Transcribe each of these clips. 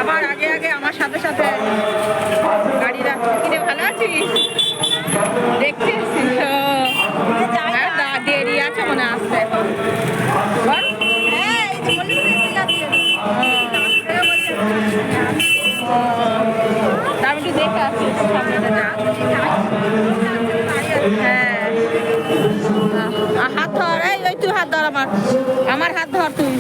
আবার আগে আগে আমার সাথে সাথে গাড়িরা কিনে ভালো আছিস দেখতে এসেছিস? হ্যাঁ দেরি আছে মনে আসতে আমি একটু দেখে আসছি হ্যাঁ হাত ধর এই ওই তুই হাত ধর আমার হাত ধর তুই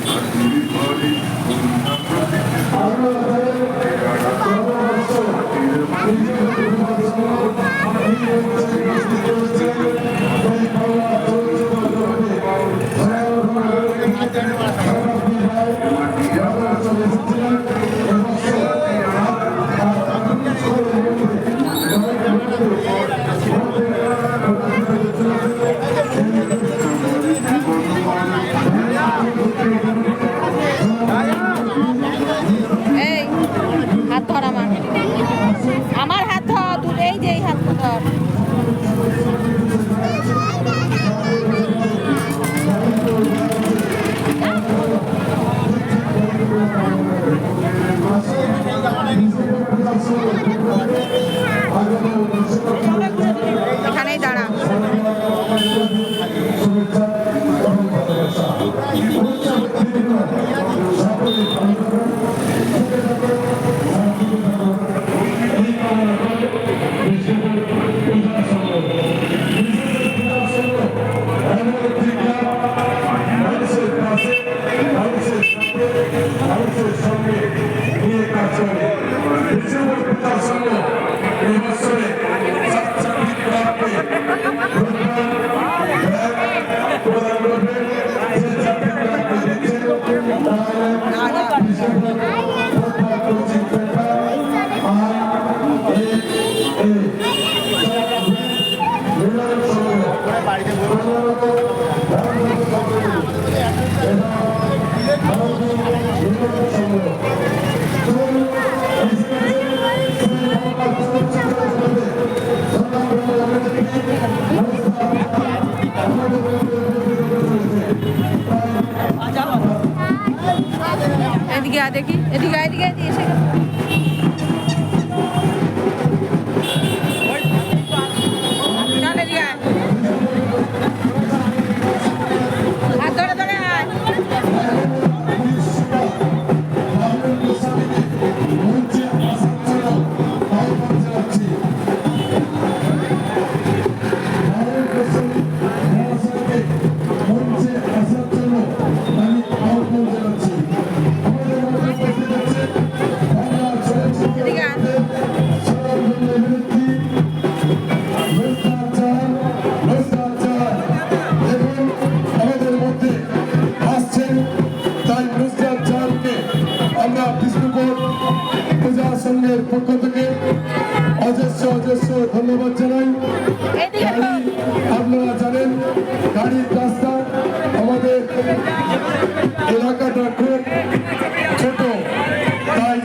আমার হাত ধর তুই এই যে এই হাত ধর এখানেই দাঁড়া এদিকে দেখি এদিকে এদিকে এসে পক্ষ থেকে অজস্র ধন্যবাদ জানাই। আপনারা জানেন গাড়ির রাস্তা আমাদের এলাকাটা খুব ছোট, তাই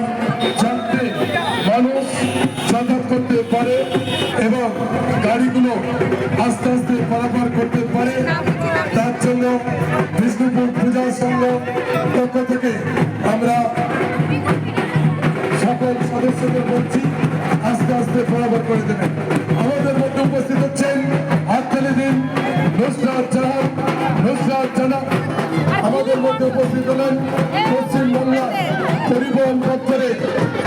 যাতে মানুষ যাতায়াত করতে পারে এবং গাড়িগুলো আস্তে আস্তে পারাপার করতে পারে, তার জন্য বিষ্ণুপুর পূজা সংঘ পক্ষ থেকে আমরা সকল সদস্যদের বলছি আস্তে আস্তে বরাবর করে দেবেন। আমাদের মধ্যে উপস্থিত হচ্ছেন হাততালি দিন নুসরাত জাহান। আমাদের মধ্যে উপস্থিত হলেন পশ্চিমবাংলা পরিবহন দপ্তরের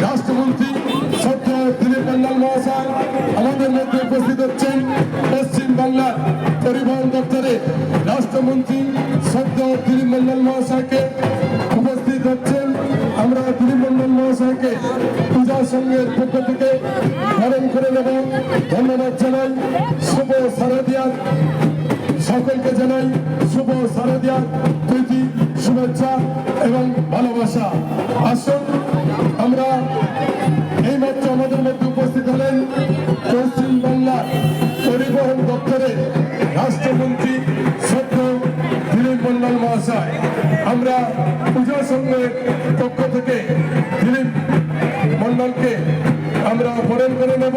রাষ্ট্রমন্ত্রী শ্রদ্ধেয় দিলীপ মণ্ডল মহাশয়। আমাদের মধ্যে উপস্থিত হচ্ছেন পশ্চিমবাংলার পরিবহন দপ্তরের রাষ্ট্রমন্ত্রী শ্রদ্ধেয় দিলীপ মণ্ডল মহাশয়কে উপস্থিত হচ্ছেন। আমরা দিলীপ মণ্ডল মহাশয়কে পূজা সংঘের পক্ষ থেকে বরণ করে নেব। ধন্যবাদ জানাই। শুভ শারদিয়া সকলকে জানাই শুভ শারদিয়া প্রীতি শুভেচ্ছা এবং ভালোবাসা। আসুন আমরা এইমাত্র আমাদের মধ্যে উপস্থিত হলেন পশ্চিমবাংলার পরিবহন দপ্তরের রাষ্ট্রমন্ত্রী শ্রদ্ধেয় দিলীপ মণ্ডল মহাশয়। আমরা পূজা সংঘের পক্ষ থেকে দিলীপ মণ্ডলকে আমরা বরণ করে নেব।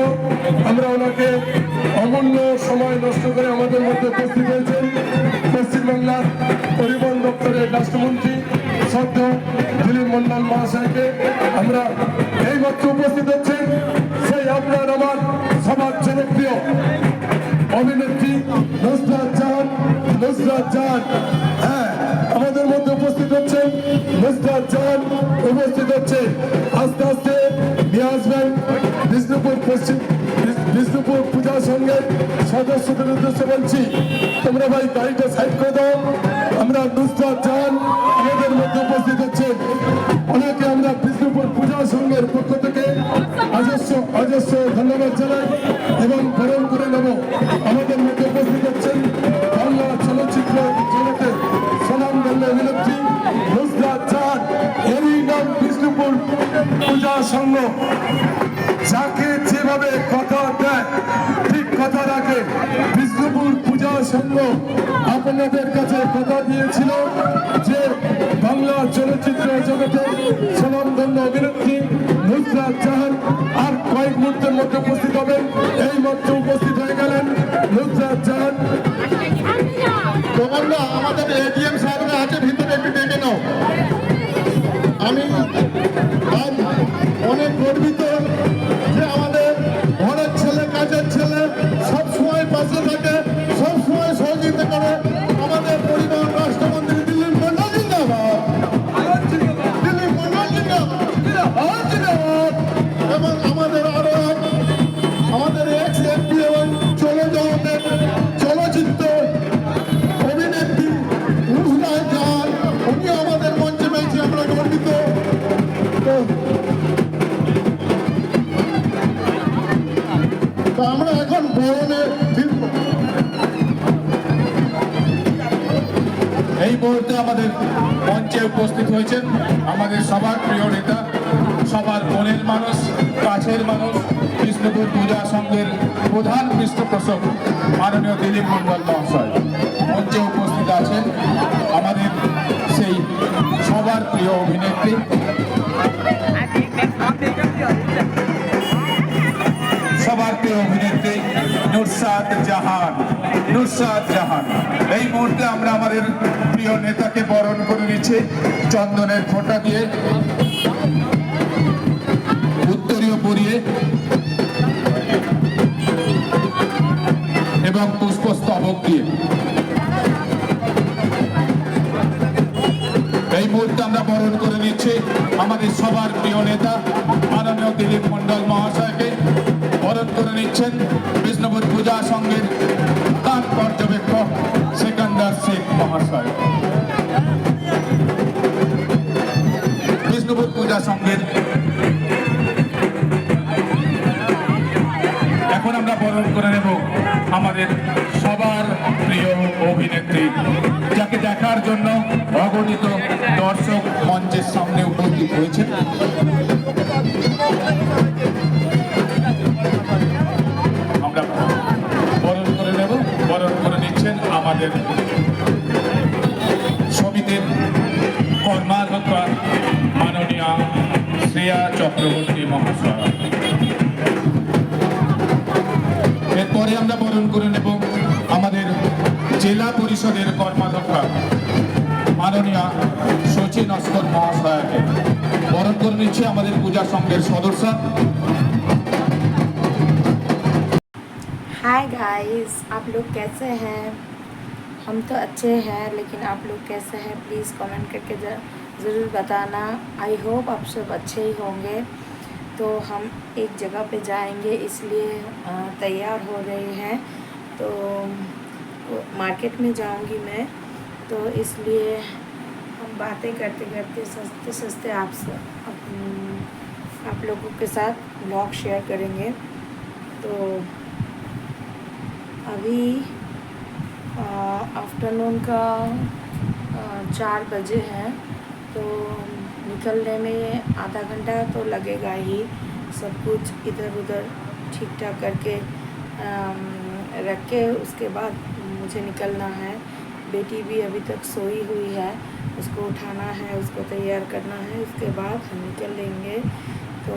আমরা ওনাকে অমূল্য সময় নষ্ট করে আমাদের মধ্যে উপস্থিত হয়েছেন পশ্চিমবাংলার পরিবহন দপ্তরের রাষ্ট্রমন্ত্রী শ্রদ্ধা দিলীপ মন্ডল মহাশয়কে আমরা এই মাত্র উপস্থিত হচ্ছেন সেই আপনার আমার সবার জনপ্রিয় অভিনেত্রী নুসরাত জাহান। হ্যাঁ, আমাদের মধ্যে উপস্থিত হচ্ছেন নুসরাত জাহান, উপস্থিত হচ্ছে আস্তে আস্তে নিয়ে আসবেন বিষ্ণুপুর পূজা সংঘের সদস্যদের উদ্দেশ্যে বলছি, তোমরা ভাই গাড়িটা সাইড করে দাও। আমরা নুসরাত জাহান আমাদের মধ্যে উপস্থিত হচ্ছে, অনেকে আমরা বিষ্ণুপুর পূজা সংঘের পক্ষ থেকে অজস্র ধন্যবাদ জানাই এবং বরণ করে নেব। আমাদের মধ্যে উপস্থিত হচ্ছেন বাংলা চলচ্চিত্র জগতে স্বনামধন্য অভিনেত্রী নুসরাত জাহান। এরই নাম বিষ্ণুপুর পূজা সংঘ। যাকে যেভাবে কথা দেয় ঠিক কথা রাখে। বিষ্ণুপুর পূজা সংঘ আপনাদের কাছে কথা দিয়েছিল যে বাংলা চলচ্চিত্র জগতে স্বনামধন্য অভিনেত্রী নুসরাত জাহান আর কয়েক মুহূর্তের মধ্যে উপস্থিত হবেন। এই মাত্র উপস্থিত হয়ে গেলেন নুসরাত জাহান। তোমরা আমাদের এডিএম সাহেবরা আছে ভিতরে, একটু ডেকে নাও। আমি আজ অনেক গর্বিত যে আমাদের ঘরের ছেলে, কাজের ছেলে সবসময় পাশে থাকে, সবসময় সহযোগিতা করে আমাদের পরিবহন রাষ্ট্রমন্ত্রী দিলীপ মন্ডল জিন্দাবাদ, দিলীপ মন্ডল জিন্দাবাদ। এবং আমাদের আরো আমাদের এক্স এমপি এবং চলে যাওয়াদের চলচ্চিত্র অভিনেত্রী নুসরাত জাহান, উনি আমাদের মঞ্চে পেয়েছি, আমরা গর্বিত। তো আমরা এখন বরণে ফিরব। এই মুহূর্তে আমাদের মঞ্চে উপস্থিত হয়েছেন আমাদের সবার প্রিয় নেতা, সবার মনের মানুষ, কাছের মানুষ, বিষ্ণুপুর পূজা সংঘের প্রধান পৃষ্ঠপোষক মাননীয় দিলীপ মন্ডল মহাশয়। মঞ্চে উপস্থিত আছেন আমাদের সেই সবার প্রিয় অভিনেত্রী নুসরাত জাহান। এই মুহূর্তে আমরা আমাদের প্রিয় নেতাকে বরণ করে নিচ্ছি চন্দনের ফোঁটা দিয়ে, উত্তরীয় পরিয়ে এবং পুষ্পস্তবক দিয়ে। এই মুহূর্তে আমরা বরণ করে নিচ্ছি আমাদের সবার প্রিয় নেতা মাননীয় দিলীপ মন্ডল মহাশয়কে। বরণ করে নিচ্ছেন বিষ্ণুপুর পূজা সংঘের প্রধান পর্যবেক্ষক সিকান্দার শেখ মহাশয়। বিষ্ণুপুর পূজা সংঘের এখন আমরা বরণ করে নেব আমাদের সবার প্রিয় অভিনেত্রী, যাকে দেখার জন্য অগণিত দর্শক মঞ্চের সামনে উপস্থিত হয়েছেন। আমরা বরণ করে নেব। বরণ করে নিচ্ছেন আমাদের সমিতির কর্মাধ্যক্ষা মাননীয়া শ্রেয়া চক্রবর্তী মহাশয়। এরপরে আমরা বরণ করে নেব আমাদের জেলা পরিষদের কর্মাধ্যক্ষা মাননীয়া শচী নস্কর মহাশয়কে। বরণ করে নিচ্ছে আমাদের পূজা সংঘের সদস্য। हाय गाइस, आप लोग कैसे हैं? हम तो अच्छे हैं, लेकिन आप लोग कैसे हैं प्लीज़ कमेंट करके ज़रूर बताना। आई होप आप सब अच्छे ही होंगे। तो हम एक जगह पे जाएंगे, इसलिए तैयार हो रहे हैं। तो मार्केट में जाऊंगी मैं, तो इसलिए हम बातें करते करते सस्ते सस्ते आप लोगों के साथ ब्लॉग शेयर करेंगे। तो अभी आफ्टरनून का 4 बजे हैं, तो निकलने में आधा घंटा तो लगेगा ही। सब कुछ इधर उधर ठीक ठाक करके रख के उसके बाद मुझे निकलना है। बेटी भी अभी तक सोई हुई है, उसको उठाना है, उसको तैयार करना है, उसके बाद हम निकल लेंगे। तो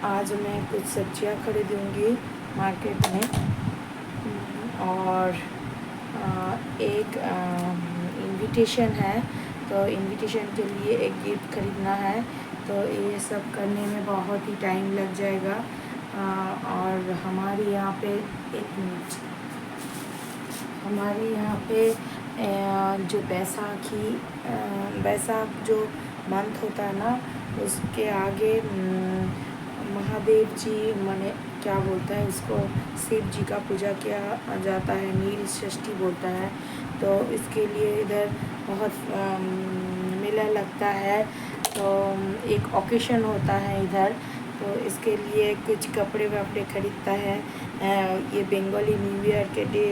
आज मैं कुछ सब्जियां खरीदूंगी मार्केट में। और एक इनविटेशन है, तो इनविटेशन के लिए एक गिफ्ट खरीदना है। तो ये सब करने में बहुत ही टाइम लग जाएगा। और हमारे यहाँ पे एक मिनट, हमारे यहाँ पे जो बैसाख जो मंथ होता है ना, उसके आगे महादेव जी माने क्या बोलता है उसको, शिव जी का पूजा किया जाता है, नील षष्ठी बोलता है। तो इसके लिए इधर बहुत मेला लगता है, तो एक ओकेशन होता है इधर। तो इसके लिए कुछ कपड़े वपड़े खरीदता है। ये बंगाली न्यू ईयर के डे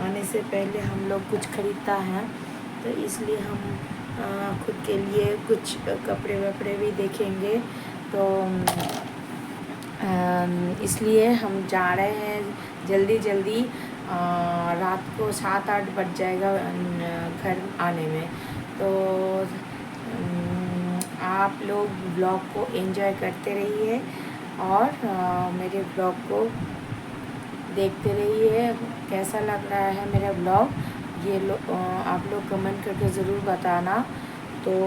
आने से पहले हम लोग कुछ खरीदता है, तो इसलिए हम खुद के लिए कुछ कपड़े वपड़े भी देखेंगे। तो इसलिए हम जा रहे हैं जल्दी जल्दी। रात को 7-8 बज जाएगा घर आने में। तो आप लोग ब्लॉग को एंजॉय करते रहिए और मेरे ब्लॉग को देखते रहिए। कैसा लग रहा है मेरा ब्लॉग, ये आप लोग कमेंट करके ज़रूर बताना। तो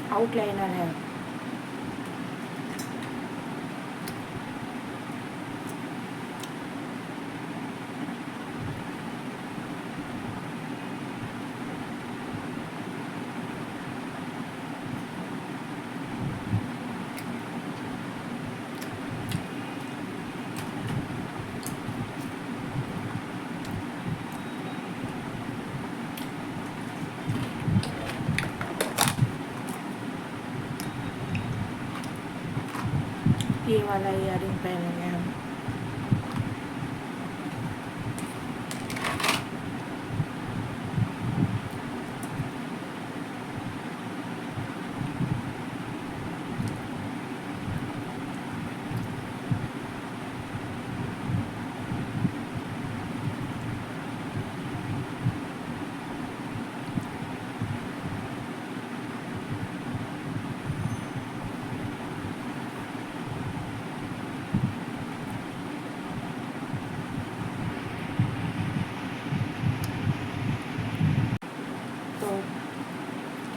आउटलाइनर है। ये वाला इयरिंग पहनेंगे हम।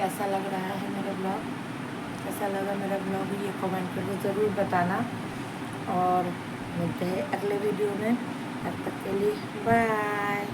कैसा लग रहा है मेरा ब्लॉग, कैसा लगा मेरा ब्लॉग, ये कमेंट करके ज़रूर बताना। और मिलते हैं अगले वीडियो में, तब तक के लिए बाय।